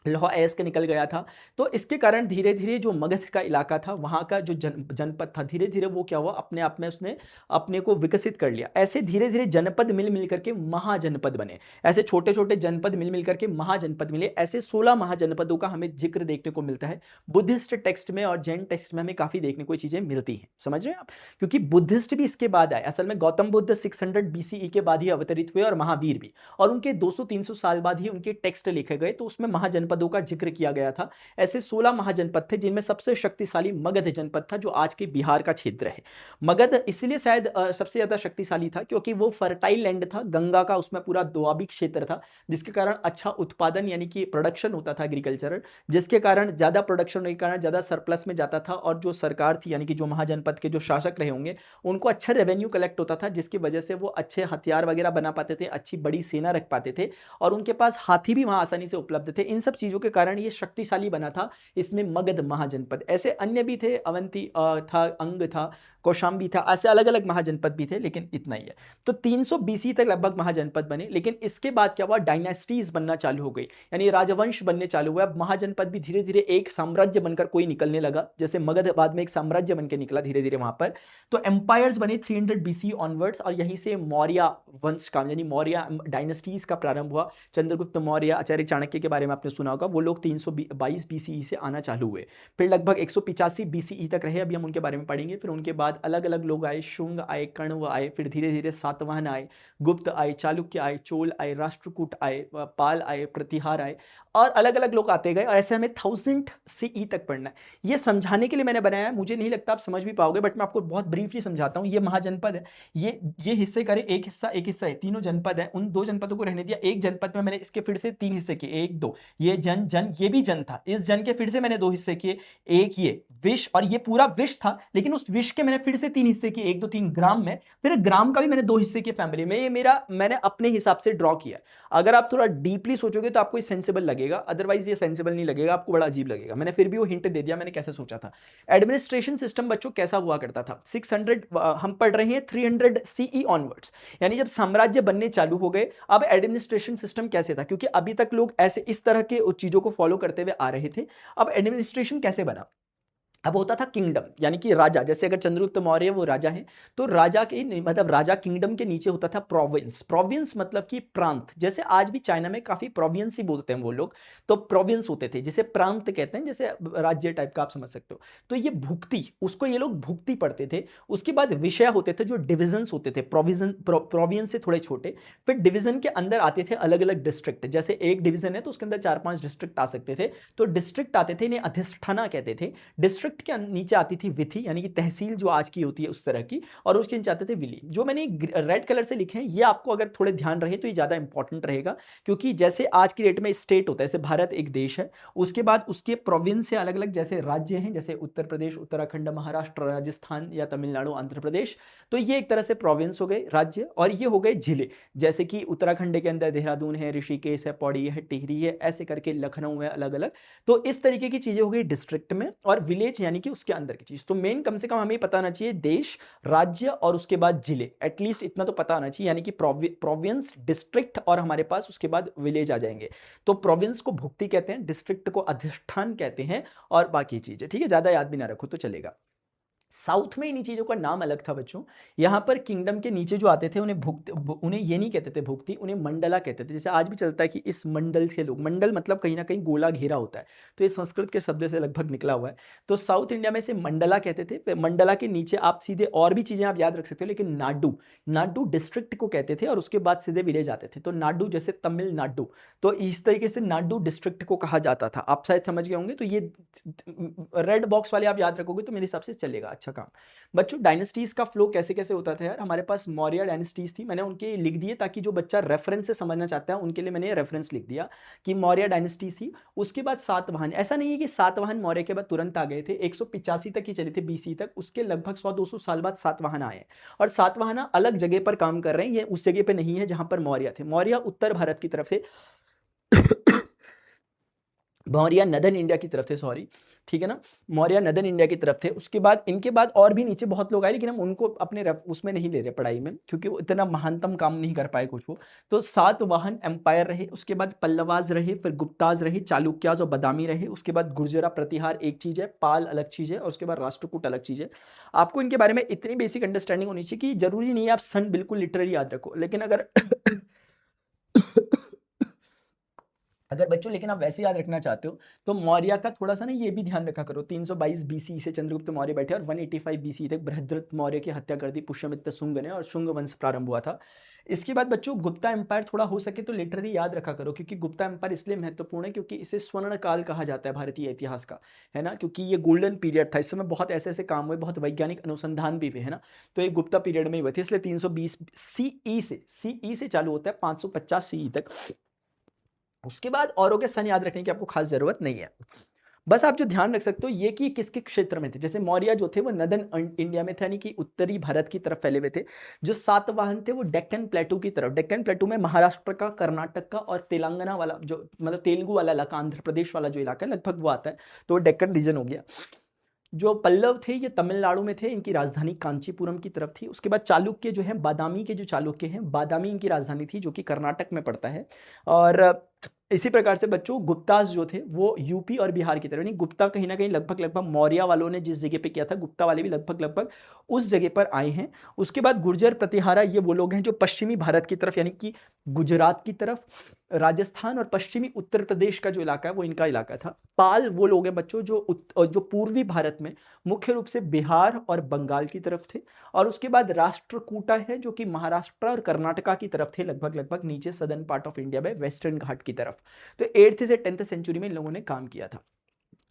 लौह अयस्क निकल गया था। तो इसके कारण धीरे धीरे जो मगध का इलाका था, वहाँ का जो जनपद था, धीरे धीरे वो क्या हुआ, अपने आप में उसने अपने को विकसित कर लिया। ऐसे धीरे धीरे जनपद मिल मिल करके महाजनपद बने, ऐसे छोटे छोटे जनपद मिल मिल करके महाजनपद मिले। ऐसे 16 महाजनपदों का हमें जिक्र देखने को मिलता है बुद्धिस्ट टेक्स्ट में, और जैन टेक्स्ट में हमें काफी देखने को चीजें मिलती हैं। समझ रहे हैं आप? क्योंकि बुद्धिस्ट भी इसके बाद आए। असल में गौतम बुद्ध 600 BCE के बाद ही अवतरित हुए, और महावीर भी, और उनके 200-300 साल बाद ही उनके टेक्स्ट लिखे गए, तो उसमें महाजनपदों का जिक्र किया गया था। ऐसे 16 महाजनपद थे, जिनमें सबसे शक्तिशाली मगध जनपद था, जो आज के बिहार का क्षेत्र है। मगध इसलिए शायद सबसे ज्यादा शक्तिशाली था क्योंकि वो फर्टाइल लैंड था, गंगा का उसमें पूरा दोआबी क्षेत्र था, जिसके कारण अच्छा उत्पादन यानी कि प्रोडक्शन होता था एग्रीकल्चरल, जिसके कारण ज्यादा प्रोडक्शन होने के कारण ज्यादा सरप्लस में जाता था, और जो सरकार थी यानी कि जो महाजनपद के जो शासक रहे होंगे, उनको अच्छा रेवेन्यू कलेक्ट होता था, जिसकी वजह से वो अच्छे हथियार वगैरह बना पाते थे, अच्छी बड़ी सेना रख पाते थे, और उनके पास हाथी भी वहां आसानी से उपलब्ध थे। इन सब चीजों के कारण ये शक्तिशाली बना था। इसमें मगध महाजनपद, ऐसे अन्य भी थे, अवंती था, अंग था, कौशाम्बी था, ऐसे अलग अलग महाजनपद भी थे, लेकिन इतना ही है। तो 300 BC तक लगभग महाजनपद बने, लेकिन इसके बाद क्या हुआ, डायनेस्टीज बनना चालू हो गई, यानी राजवंश बनने चालू हुआ। अब महाजनपद भी धीरे धीरे एक साम्राज्य बनकर कोई निकलने लगा, जैसे मगध बाद में एक साम्राज्य बनकर निकला धीरे धीरे वहां पर। तो एम्पायर्स बने 300 BC ऑनवर्ड्स, और यहीं से मौर्य वंश का यानी मौर्य डायनेस्टीज का प्रारंभ हुआ। चंद्रगुप्त मौर्य, आचार्य चाणक्य के बारे में आपने सुना होगा, वो लोग 322 BCE से आना चालू हुए, फिर लगभग 185 BCE तक रहे, अभी हम उनके बारे में पढ़ेंगे। फिर उनके बाद अलग अलग लोग आए, शुंग आए, कण्व आए, फिर धीरे धीरे सातवाहन आए, गुप्त आए, चालुक्य आए, चोल आए, राष्ट्रकूट आए, पाल आए, प्रतिहार आए, और अलग अलग लोग आते गए, और ऐसे हमें 1000 CE तक पढ़ना है। ये समझाने के लिए मैंने बनाया है, मुझे नहीं लगता आप समझ भी पाओगे, बट मैं आपको बहुत ब्रीफली समझाता हूँ। ये महाजनपद है, ये हिस्से करे, एक हिस्सा है, तीनों जनपद है, उन दो जनपदों को रहने दिया। एक जनपद में मैंने इसके फिर से 3 हिस्से किए, 1 2, ये जन जन, ये भी जन था, इस जन के फिर से मैंने 2 हिस्से किए, एक ये विश, और ये पूरा विश था, लेकिन उस विश के मैंने फिर से 3 हिस्से किए, 1 2 3 ग्राम में, फिर ग्राम का भी मैंने 2 हिस्से किए फैमिली में। ये मैंने अपने हिसाब से ड्रॉ किया। अगर आप थोड़ा डीपली सोचोगे तो आपको सेंसिबल लगेगा, अदरवाइज ये सेंसिबल नहीं लगेगा, आपको बड़ा अजीब लगेगा। मैंने फिर भी वो हिंट दे दिया मैंने कैसे सोचा था। एडमिनिस्ट्रेशन सिस्टम बच्चों कैसा हुआ करता था, 600 हम पढ़ रहे हैं 300 CE ऑनवर्ड्स, यानी जब साम्राज्य बनने चालू हो गए। अब एडमिनिस्ट्रेशन सिस्टम कैसे था, क्योंकि अभी तक लोग ऐसे इस तरह के चीजों को फॉलो करते हुए आ रहे थे। अब एडमिनिस्ट्रेशन कैसे बना, अब होता था किंगडम, यानी कि राजा, जैसे अगर चंद्रगुप्त मौर्य वो राजा है, तो राजा के मतलब राजा किंगडम के नीचे होता था प्रोविंस। प्रोविंस मतलब कि प्रांत, जैसे आज भी चाइना में काफी प्रोविंस ही बोलते हैं वो लोग, तो प्रोविंस होते थे, जिसे प्रांत कहते हैं, जैसे राज्य टाइप का आप समझ सकते हो। तो ये भुक्ति, उसको ये लोग भुक्ति पढ़ते थे। उसके बाद विषय होते थे जो डिविजन्स होते थे, प्रोविंस से थोड़े छोटे, फिर डिवीजन के अंदर आते थे अलग अलग डिस्ट्रिक्ट, जैसे एक डिवीजन है तो उसके अंदर 4-5 डिस्ट्रिक्ट आ सकते थे, तो डिस्ट्रिक्ट आते थे, इन्हें अधिष्ठाना कहते थे। डिस्ट्रिक्ट के नीचे आती थी विधि, यानी कि तहसील जो आज की होती है उस तरह की, और उसके नीचे आते थे विली। जो मैंने रेड कलर से लिखे हैं, ये आपको अगर थोड़े ध्यान रहे तो ये ज्यादा इंपॉर्टेंट रहेगा, क्योंकि जैसे आज की डेट में स्टेट होता है, जैसे भारत एक देश है, उसके बाद उसके प्रोविंस से अलग अलग जैसे राज्य हैं, जैसे उत्तर प्रदेश, उत्तराखंड, महाराष्ट्र, राजस्थान या तमिलनाडु, आंध्र प्रदेश, तो ये एक तरह से प्रोविंस हो गए, राज्य, और ये हो गए जिले, जैसे कि उत्तराखंड के अंदर देहरादून है, ऋषिकेश है, पौड़ी है, टिहरी है, ऐसे करके लखनऊ है, अलग अलग। तो इस तरीके की चीजें हो गई डिस्ट्रिक्ट में, और विलेज यानी कि उसके अंदर की चीज। तो मेन कम से कम हमें पता होना चाहिए देश, राज्य, और उसके बाद जिले, एटलीस्ट इतना तो पता होना चाहिए, यानी कि प्रोविंस, डिस्ट्रिक्ट, और हमारे पास उसके बाद विलेज आ जाएंगे। तो प्रोविंस को भुक्ति कहते हैं, डिस्ट्रिक्ट को अधिष्ठान कहते हैं, और बाकी चीजें, ठीक है, ज्यादा याद भी ना रखो तो चलेगा। साउथ में इन्हीं चीजों का नाम अलग था बच्चों। यहाँ पर किंगडम के नीचे जो आते थे उन्हें ये नहीं कहते थे भुक्ति, उन्हें मंडला कहते थे। जैसे आज भी चलता है कि इस मंडल के लोग, मंडल मतलब कहीं ना कहीं गोला घेरा होता है, तो ये संस्कृत के शब्द से लगभग निकला हुआ है। तो साउथ इंडिया में से मंडला कहते थे। फिर मंडला के नीचे आप सीधे और भी चीजें आप याद रख सकते हो, लेकिन नाडु, नाडु डिस्ट्रिक्ट को कहते थे, और उसके बाद सीधे विलेज आते थे। तो नाडु जैसे तमिलनाडु, तो इस तरीके से नाडु डिस्ट्रिक्ट को कहा जाता था। आप शायद समझ गए होंगे, तो ये रेड बॉक्स वाले आप याद रखोगे तो मेरे हिसाब से चलेगा। अच्छा काम बच्चों, डायनेस्टीज का फ्लो कैसे कैसे होता था यार। हमारे पास मौर्य डायनेस्टीज थी, मैंने उनके लिख दिए ताकि जो बच्चा रेफरेंस से समझना चाहता है उनके लिए मैंने रेफरेंस लिख दिया कि मौर्य डायनेस्टी थी। उसके बाद सातवाहन, ऐसा नहीं है कि सातवाहन मौर्य के बाद तुरंत आ गए थे, 185 तक ही चले थे BC तक, उसके लगभग 100-200 साल बाद सातवाहन आए, और सातवाहन अलग जगह पर काम कर रहे हैं, ये उस जगह पे नहीं है जहां पर मौर्य थे। मौर्य उत्तर भारत की तरफ से मौर्य नदन इंडिया की तरफ थे, सॉरी, ठीक है ना, मौर्य नदन इंडिया की तरफ थे। उसके बाद इनके बाद और भी नीचे बहुत लोग आए, लेकिन हम उनको अपने उसमें नहीं ले रहे पढ़ाई में, क्योंकि वो इतना महानतम काम नहीं कर पाए कुछ वो। तो सातवाहन एम्पायर रहे, उसके बाद पल्लवाज रहे, फिर गुप्ताज रहे, चालुक्याज और बदामी रहे, उसके बाद गुर्जरा प्रतिहार एक चीज है, पाल अलग चीज है, और उसके बाद राष्ट्रकूट अलग चीज है। आपको इनके बारे में इतनी बेसिक अंडरस्टैंडिंग होनी चाहिए कि जरूरी नहीं है आप सन बिल्कुल लिटरली याद रखो, लेकिन अगर अगर बच्चों लेकिन आप वैसे याद रखना चाहते हो तो मौर्य का थोड़ा सा ना ये भी ध्यान रखा करो। 322 बीसी से चंद्रगुप्त मौर्य बैठे और 185 बीसी तक बृहद्रथ मौर्य की हत्या कर दी पुष्यमित्र शुंग ने, और शुंग वंश प्रारंभ हुआ था। इसके बाद बच्चों गुप्ता एम्पायर थोड़ा हो सके तो लिटरली याद रखा करो, क्योंकि गुप्ता एम्पायर इसलिए महत्वपूर्ण है क्योंकि इसे स्वर्ण काल कहा जाता है भारतीय इतिहास का, है ना, क्योंकि ये गोल्डन पीरियड था। इस समय बहुत ऐसे ऐसे काम हुए, बहुत वैज्ञानिक अनुसंधान भी हुए, है ना। तो ये गुप्ता पीरियड में हुए थे, इसलिए 320 सीई से चालू होता है 550 सीई तक। उसके बाद औरों के सन याद रखने की आपको खास जरूरत नहीं है। बस आप जो ध्यान रख सकते हो ये कि किसके क्षेत्र में थे। जैसे मौर्य जो थे वो नदन इंडिया में थे, यानी कि उत्तरी भारत की तरफ फैले हुए थे। जो सातवाहन थे वो डेक्कन प्लेटू की तरफ, डेक्कन प्लेटू में महाराष्ट्र का, कर्नाटक का और तेलंगाना वाला, जो मतलब तेलुगु वाला इलाका, आंध्र प्रदेश वाला जो इलाका है लगभग वो आता है, तो वो डेक्कन रीजन हो गया। जो पल्लव थे ये तमिलनाडु में थे, इनकी राजधानी कांचीपुरम की तरफ थी। उसके बाद चालुक्य जो है, बादामी के जो चालुक्य हैं, बादामी इनकी राजधानी थी, जो कि कर्नाटक में पड़ता है। और इसी प्रकार से बच्चों गुप्तास जो थे वो यूपी और बिहार की तरफ, यानी गुप्ता कहीं ना कहीं लगभग लगभग मौर्य वालों ने जिस जगह पे किया था, गुप्ता वाले भी लगभग लगभग उस जगह पर आए हैं। उसके बाद गुर्जर प्रतिहारा, ये वो लोग हैं जो पश्चिमी भारत की तरफ, यानी कि गुजरात की तरफ, राजस्थान और पश्चिमी उत्तर प्रदेश का जो इलाका है वो इनका इलाका था। पाल वो लोग हैं बच्चों जो पूर्वी भारत में मुख्य रूप से बिहार और बंगाल की तरफ थे। और उसके बाद राष्ट्रकूटा है जो कि महाराष्ट्र और कर्नाटका की तरफ थे, लगभग लगभग नीचे सदर्न पार्ट ऑफ इंडिया में, वेस्टर्न घाट की तरफ। तो 8th से 10th सेंचुरी में इन लोगों ने काम किया था।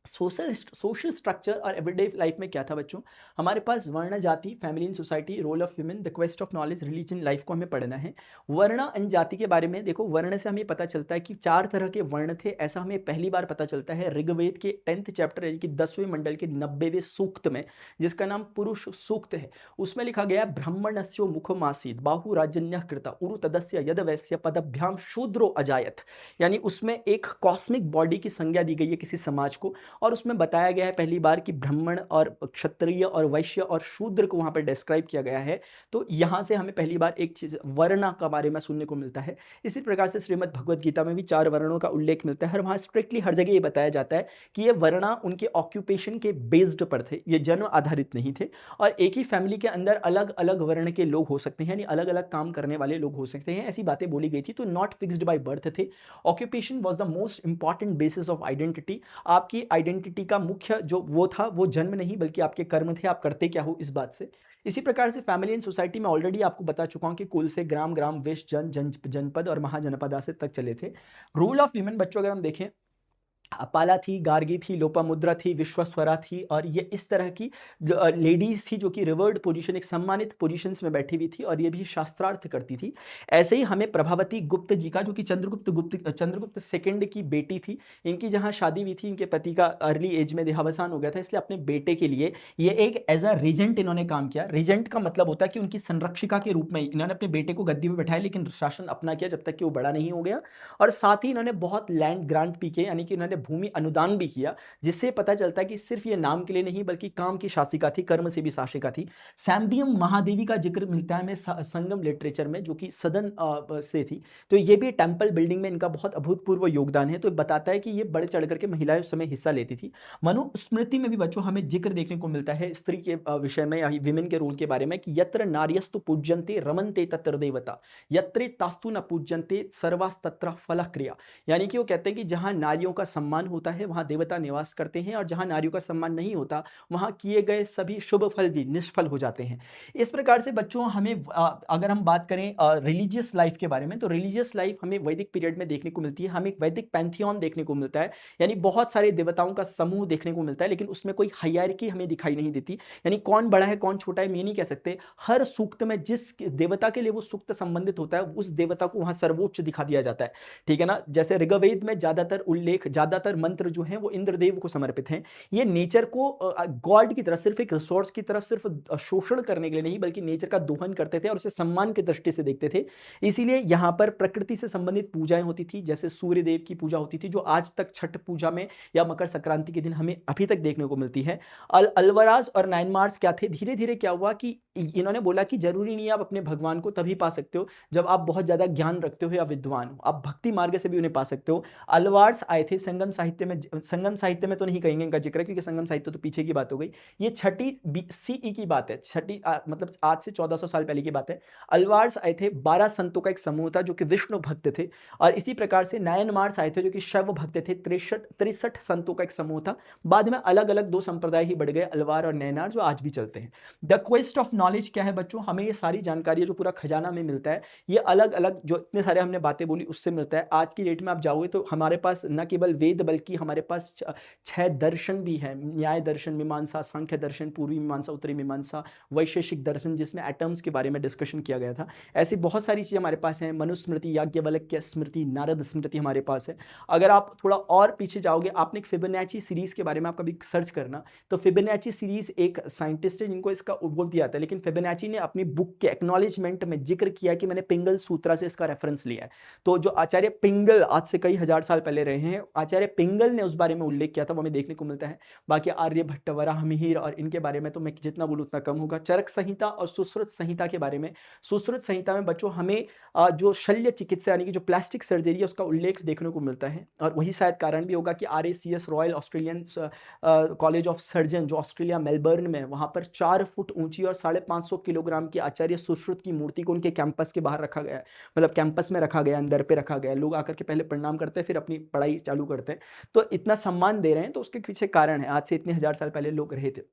सोशल स्ट्रक्चर और एवरीडे लाइफ में क्या था बच्चों, हमारे पास वर्ण, जाति, family in society, role of women, the quest of knowledge, religion, life को हमें पढ़ना है। वर्ण अन जाति के बारे में देखो, वर्ण से हमें पता चलता है कि 4 तरह के वर्ण थे, ऐसा हमें पहली बार पता चलता है ऋग्वेद के 10th चैप्टर यानी कि 10वें मंडल के 90वें सूक्त में, जिसका नाम पुरुष सूक्त है। उसमें लिखा गया ब्राह्मणस्यो मुखमासीत बाहु राजन्य कृता उरु तदस्य यद वैश्य पदभ्याम शूद्रो अजायत, यानी उसमें एक कॉस्मिक बॉडी की संज्ञा दी गई है किसी समाज को, और उसमें बताया गया है पहली बार कि ब्राह्मण और क्षत्रिय और वैश्य और शूद्र को वहां पर डिस्क्राइब किया गया है। तो यहां से हमें पहली बार एक चीज वर्ण का बारे में सुनने को मिलता है। इसी प्रकार से श्रीमद् भगवद गीता में भी 4 वर्णों का उल्लेख मिलता है, और वहां स्ट्रिक्टली हर जगह ये बताया जाता है कि ये वर्णा उनके ऑक्यूपेशन के बेस्ड पर थे, ये जन्म आधारित नहीं थे। और एक ही फैमिली के अंदर अलग अलग वर्ण के लोग हो सकते हैं, यानी अलग अलग काम करने वाले लोग हो सकते हैं, ऐसी बातें बोली गई थी। तो नॉट फिक्स्ड बाय बर्थ थे। Occupation was the most important basis of identity. आपकी आइडेंटिटी का मुख्य जो वो था वो जन्म नहीं बल्कि आपके कर्म थे, आप करते क्या हो इस बात से। इसी प्रकार से फैमिली एंड सोसाइटी में ऑलरेडी आपको बता चुका हूं कि कुल से ग्राम, ग्राम, वेश, जनपद और महाजनपद से तक चले थे। रूल ऑफ वीमेन बच्चों अगर हम देखें, अपाला थी, गार्गी थी, लोपामुद्रा थी, विश्वस्वरा थी, और ये इस तरह की लेडीज थी जो कि रिवर्ड पोजीशन, एक सम्मानित पोजीशंस में बैठी हुई थी, और ये भी शास्त्रार्थ करती थी। ऐसे ही हमें प्रभावती गुप्त जी का, जो कि चंद्रगुप्त सेकंड की बेटी थी, इनकी जहां शादी हुई थी, इनके पति का अर्ली एज में देहावसान हो गया था, इसलिए अपने बेटे के लिए ये एक एज अ रीजेंट इन्होंने काम किया। रीजेंट का मतलब होता है कि उनकी संरक्षिका के रूप में इन्होंने अपने बेटे को गद्दी में बैठाया, लेकिन शासन अपना किया जब तक कि वो बड़ा नहीं हो गया। और साथ ही इन्होंने बहुत लैंड ग्रांट भी किए, यानी कि इन्होंने भूमि अनुदान भी किया, जिससे पता चलता है कि सिर्फ ये नाम के लिए नहीं बल्कि काम की शासिका थी, कर्म से भी शासिका थी। सैम्बियम महादेवी का जिक्र मिलता है हमें संगम लिटरेचर में, जो कि सदन से थी। तो ये भी टेंपल बिल्डिंग में इनका बहुत अभूतपूर्व योगदान है। तो बताता है कि ये बढ़ चढ़ करके महिलाएं उस समय हिस्सा लेती थी। मनुस्मृति में भी बच्चों हमें जिक्र देखने को मिलता है स्त्री के विषय में या विमेन के रोल के बारे में, कि यत्र नार्यस्तु पूज्यन्ते रमन्ते तत्र देवता, यत्रे तास्तु न पूज्यन्ते सर्वास्तत्र फलः क्रिया, यानी कि वो कहते हैं कि जहां नारियों का सम्मान होता है वहां देवता निवास करते हैं, और जहां नारियों का सम्मान नहीं होता वहां किए गए सभी शुभ फल भी निष्फल हो जाते हैं। इस प्रकार से बच्चों हमें अगर हम बात करें रिलीजियस लाइफ के बारे में, तो रिलीजियस लाइफ हमें वैदिक पीरियड में देखने को मिलती है। हमें एक वैदिक पैंथियन देखने को मिलता है, यानी बहुत सारे देवताओं का समूह देखने को मिलता है, लेकिन उसमें कोई हायरार्की हमें दिखाई नहीं देती, यानी कौन बड़ा है कौन छोटा है ये नहीं कह सकते। हर सूक्त में जिस देवता के लिए वो सूक्त संबंधित होता है उस देवता को वहां सर्वोच्च दिखा दिया जाता है, ठीक है ना। जैसे ऋग्वेद में ज्यादातर ज़्यादातर मंत्र जो हैं वो इंद्रदेव को समर्पित हैं। ये नेचर को गॉड की तरह सिर्फ एक रिसोर्स की तरफ सिर्फ शोषण करने के लिए नहीं बल्कि नेचर का दोहन करते थे और उसे सम्मान की दृष्टि से देखते थे। इसीलिए यहाँ पर प्रकृति से संबंधित पूजाएं होती थी, जैसे सूर्य देव की पूजा होती थी जो आज तक छठ पूजा में या मकर संक्रांति के दिन हमें अभी तक देखने को मिलती है। अल्वराज और नायनमार्स क्या थे, धीरे धीरे क्या हुआ कि इन्होंने बोला कि जरूरी नहीं है आप अपने भगवान को तभी पा सकते हो जब आप बहुत ज्यादा ज्ञान रखते हो या विद्वान हो, आप भक्ति मार्ग से भी उन्हें पा सकते हो। अलवार्स आए थे संगम साहित्य में तो नहीं कहेंगे इनका जिक्र क्योंकि संगम साहित्य तो पीछे की बात हो गई, ये छठी सीई की बात है, छठी मतलब आज से 1400 साल पहले की बात है। अलवार्स आए थे 12 संतों का एक समूह था जो कि विष्णु भक्त थे, और इसी प्रकार से नायनमार्स आए थे जो कि शैव भक्त थे, 63 संतों का एक समूह था। बाद में अलग अलग दो संप्रदाय ही बढ़ गए, अलवार और नैनार, जो आज भी चलते हैं। द क्वेस्ट ऑफ नॉलेज क्या है बच्चों, हमें ये सारी जानकारी जो पूरा खजाना में मिलता है ये अलग अलग जो इतने सारे हमने बातें बोली उससे मिलता है। आज की डेट में आप जाओगे तो हमारे पास न केवल वेद बल्कि हमारे पास 6 दर्शन भी हैं, न्याय दर्शन, मीमांसा, सांख्य दर्शन, पूर्वी मीमांसा, उत्तरी मीमांसा, वैशेषिक दर्शन जिसमें एटम्स के बारे में डिस्कशन किया गया था। ऐसी बहुत सारी चीज़ें हमारे पास हैं, मनुस्मृति, याज्ञवल्क्य स्मृति, नारद स्मृति हमारे पास है। अगर आप थोड़ा और पीछे जाओगे, आपने फिबोनाची सीरीज के बारे में आप कभी सर्च करना, तो फिबोनाची सीरीज एक साइंटिस्ट है जिनको इसका उद्भव दिया था, लेकिन फिबोनाची ने अपनी बुक के एक्नॉलेजमेंट में जिक्र किया कि मैंने पिंगल सूत्रा से इसका रेफरेंस लिया है। तो जो आचार्य पिंगल आज से कई हजार साल पहले रहे हैं, आचार्य पिंगल ने उस बारे में उल्लेख किया था, वो हमें देखने को मिलता है। बाकी आर्यभट्ट, वराहमिहिर और इनके बारे में तो मैं जितना बोलूँ उतना कम होगा। चरक संहिता और सुश्रुत संहिता के बारे में, सुश्रुत संहिता में बच्चों हमें जो शल्य चिकित्सा यानी कि जो प्लास्टिक सर्जरी है उसका उल्लेख देखने को मिलता है, और वही शायद कारण भी होगा कि RACS royal Australian college of surgeon जो ऑस्ट्रेलिया मेलबर्न में, वहां पर 4 फुट ऊंची और 550 किलोग्राम की आचार्य सुश्रुत की मूर्ति को उनके कैंपस के बाहर रखा गया है, मतलब कैंपस में रखा गया, अंदर पे रखा गया, लोग आकर के पहले प्रणाम करते हैं फिर अपनी पढ़ाई चालू करते हैं। तो इतना सम्मान दे रहे हैं तो उसके पीछे कारण है, आज से इतने हजार साल पहले लोग रहे थे।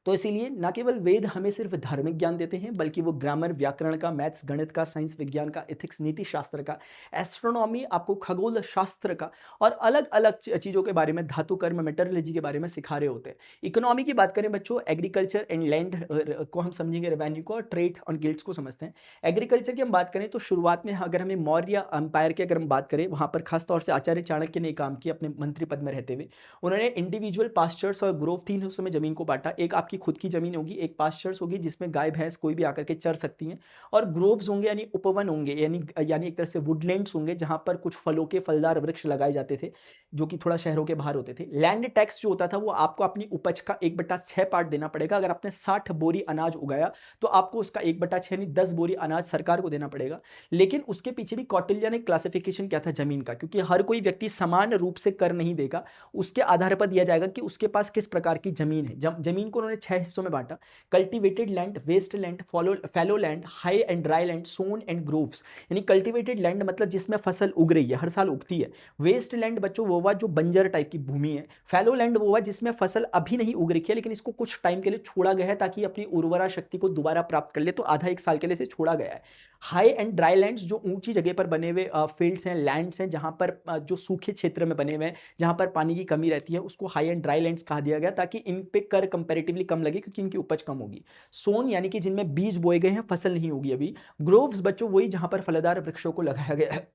तो इसीलिए न केवल वेद हमें सिर्फ धार्मिक ज्ञान देते हैं बल्कि वो ग्रामर, व्याकरण का, मैथ्स, गणित का, साइंस विज्ञान का, एथिक्स नीति शास्त्र का, एस्ट्रोनॉमी, आपको खगोल शास्त्र का, और अलग अलग चीज़ों के बारे में, धातु कर्म, मेटरोलॉजी के बारे में सिखा रहे होते हैं। इकोनॉमी की बात करें बच्चों, एग्रीकल्चर एंड लैंड को हम समझेंगे, रेवेन्यू को, और ट्रेड और गिल्ड्स को समझते हैं। एग्रीकल्चर की हम बात करें तो शुरुआत में अगर हमें मौर्य एम्पायर की अगर हम बात करें, वहाँ पर खासतौर से आचार्य चाणक्य ने काम किया अपने मंत्री पद में रहते हुए। उन्होंने इंडिविजुअल पास्चर्स और ग्रोव 3 हिस्सों में जमीन को बांटा, एक आपकी खुद की जमीन होगी, एक पास्चर्स होगी जिसमें गाय भैंस कोई भी आकर के चर सकती हैं, और ग्रोव्स होंगे यानी उपवन होंगे, यानी एक तरह से वुडलैंड्स होंगे जहां पर कुछ फलों के फलदार वृक्ष लगाए जाते थे जो कि थोड़ा शहरों के बाहर होते थे। लैंड टैक्स जो होता था वो आपको अपनी उपज का 1/6 पार्ट देना पड़ेगा। अगर आपने 60 बोरी अनाज उगाया तो आपको उसका 1/6 यानी 10 बोरी अनाज सरकार को देना पड़ेगा। लेकिन उसके पीछे भी कौटिल्य ने क्लासिफिकेशन किया था जमीन का, क्योंकि हर कोई व्यक्ति समान रूप से कर नहीं देगा, उसके आधार पर दिया जाएगा कि उसके पास किस प्रकार की जमीन है। जमीन को उन्होंने 6 हिस्सों में बांटा, cultivated land, waste land, fallow land, high and dry land, sown and groves. यानी कल्टीवेटेड लैंड मतलब जिसमें फसल उग रही है, हर साल उगती है। वेस्ट लैंड बच्चों वो हुआ जो बंजर टाइप की भूमि है। फैलो लैंड वो हुआ जिसमें फसल अभी नहीं उग रही है लेकिन इसको कुछ टाइम के लिए छोड़ा गया है ताकि अपनी उर्वरा शक्ति को दोबारा प्राप्त कर ले, तो आधा 1 साल के लिए इसे छोड़ा गया है। हाई एंड ड्राई लैंड्स जो ऊंची जगह पर बने हुए फील्ड्स हैं, लैंड्स हैं, जहां पर जो सूखे क्षेत्र में बने हुए हैं, जहां पर पानी की कमी रहती है, उसको हाई एंड ड्राई लैंड्स कहा दिया गया ताकि इन पे कर कंपैरेटिवली कम लगे क्योंकि इनकी उपज कम होगी। सोन यानी कि जिनमें बीज बोए गए हैं, फसल नहीं होगी अभी। ग्रोव्स बच्चों वही जहां पर फलदार वृक्षों को लगाया गया है।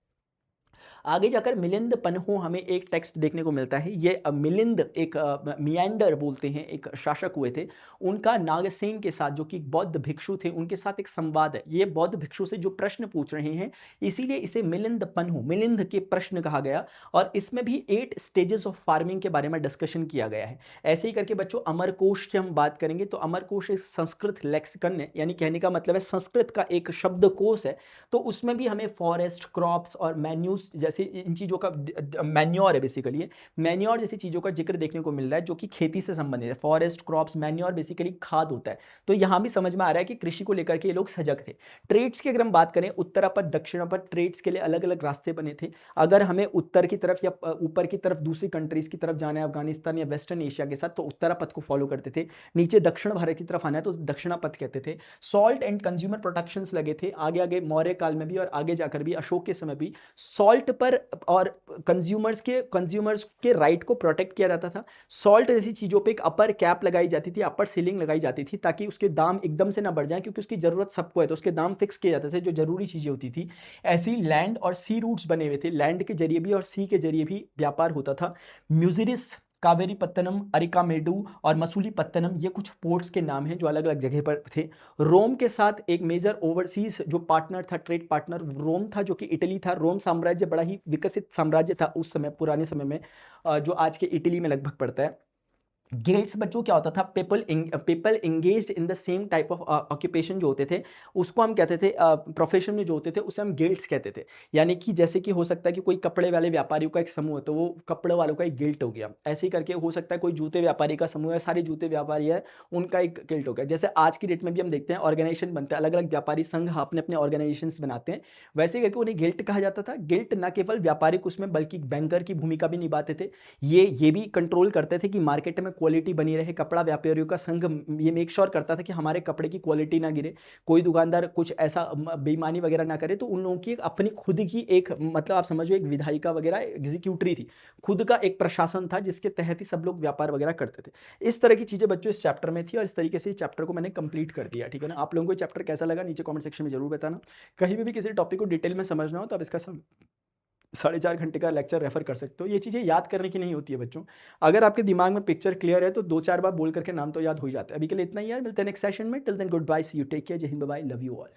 आगे जाकर मिलिंद पन्हो हमें एक टेक्स्ट देखने को मिलता है। ये मिलिंद एक मियांडर बोलते हैं, एक शासक हुए थे, उनका नागसेन के साथ जो कि बौद्ध भिक्षु थे उनके साथ एक संवाद है। ये बौद्ध भिक्षु से जो प्रश्न पूछ रहे हैं इसीलिए इसे मिलिंद पन्हो, मिलिंद के प्रश्न कहा गया, और इसमें भी 8 स्टेजेस ऑफ फार्मिंग के बारे में डिस्कशन किया गया है। ऐसे ही करके बच्चों अमरकोश की हम बात करेंगे तो अमरकोश एक संस्कृत लेक्सिकन है, यानी कहने का मतलब है संस्कृत का एक शब्दकोश है। तो उसमें भी हमें फॉरेस्ट, क्रॉप्स और मैन्यूज जैसे इन चीज़ों का, मैन्योर है बेसिकली, मैन्योर जैसी चीज़ों का जिक्र देखने को मिल रहा है जो कि खेती से संबंधित है। फॉरेस्ट, क्रॉप्स, मैन्योर बेसिकली खाद होता है। तो यहाँ भी समझ में आ रहा है कि कृषि को लेकर के ये लोग सजग थे। ट्रेड्स की अगर हम बात करें, उत्तरापथ दक्षिणापथ ट्रेड्स के लिए अलग अलग रास्ते बने थे। अगर हमें उत्तर की तरफ या ऊपर की तरफ दूसरी कंट्रीज की तरफ जाना है, अफगानिस्तान या वेस्टर्न एशिया के साथ, तो उत्तरापथ को फॉलो करते थे। नीचे दक्षिण भारत की तरफ आना है तो दक्षिणापथ कहते थे। सॉल्ट एंड कंज्यूमर प्रोटेक्शंस लगे थे आगे आगे मौर्य काल में भी और आगे जाकर भी अशोक के समय भी। सॉल्ट पर और कंज्यूमर्स के राइट को प्रोटेक्ट किया जाता था। सॉल्ट जैसी चीज़ों पे एक अपर कैप लगाई जाती थी, अपर सीलिंग लगाई जाती थी, ताकि उसके दाम एकदम से ना बढ़ जाए, क्योंकि उसकी ज़रूरत सबको है, तो उसके दाम फिक्स किए जाते थे जो ज़रूरी चीज़ें होती थी। ऐसी लैंड और सी रूट्स बने हुए थे, लैंड के जरिए भी और सी के जरिए भी व्यापार होता था। म्यूजिरिस, कावेरी पत्तनम, अरिकामेडू और मसूलीपत्तनम, ये कुछ पोर्ट्स के नाम हैं जो अलग अलग जगह पर थे। रोम के साथ एक मेजर ओवरसीज जो पार्टनर था, ट्रेड पार्टनर, रोम था, जो कि इटली था। रोम साम्राज्य बड़ा ही विकसित साम्राज्य था उस समय, पुराने समय में, जो आज के इटली में लगभग पड़ता है। गिल्ड्स बच्चों क्या होता था, people engaged in the same type of occupation जो होते थे, उसको हम कहते थे, प्रोफेशन में जो होते थे उसे हम गिल्ड्स कहते थे। यानी कि जैसे कि हो सकता है कि कोई कपड़े वाले व्यापारियों का एक समूह है, तो वो कपड़े वालों का एक गिल्ट हो गया। ऐसे ही करके हो सकता है कोई जूते व्यापारी का समूह है, सारे जूते व्यापारी है, उनका एक गिल्ट हो गया। जैसे आज की डेट में भी हम देखते हैं ऑर्गेनाइजेशन बनते हैं, अलग अलग व्यापारी संघ अपने अपने ऑर्गेनाइजेशन बनाते हैं, वैसे करके उन्हें गिल्ट कहा जाता था। गिल्ट न केवल व्यापारिक उसमें बल्कि बैंकर की भूमिका भी निभाते थे। ये भी कंट्रोल करते थे कि मार्केट में क्वालिटी बनी रहे। कपड़ा व्यापारियों का संघ ये मेक श्योर करता था कि हमारे कपड़े की क्वालिटी ना गिरे, कोई दुकानदार कुछ ऐसा बेईमानी वगैरह ना करे। तो उन लोगों की एक अपनी खुद की एक, मतलब आप समझो, एक विधायिका वगैरह, एग्जीक्यूटरी थी, खुद का एक प्रशासन था जिसके तहत ही सब लोग व्यापार वगैरह करते थे। इस तरह की चीजें बच्चों इस चैप्टर में थी, और इस तरीके से इस चैप्टर को मैंने कंप्लीट कर दिया। ठीक है ना। आप लोगों को चैप्टर कैसा लगा नीचे कमेंट सेक्शन में जरूर बताना। कहीं भी किसी टॉपिक को डिटेल में समझना हो तो आप इसका 4.5 घंटे का लेक्चर रेफर कर सकते हो। ये चीज़ें याद करने की नहीं होती है बच्चों, अगर आपके दिमाग में पिक्चर क्लियर है तो 2-4 बार बोल करके नाम तो याद हो ही जाता है। अभी के लिए इतना ही यार, मिलते हैं नेक्स्ट सेशन में। Till then good bye, see you, take care, जय हिंद, बाय, लव यू ऑल।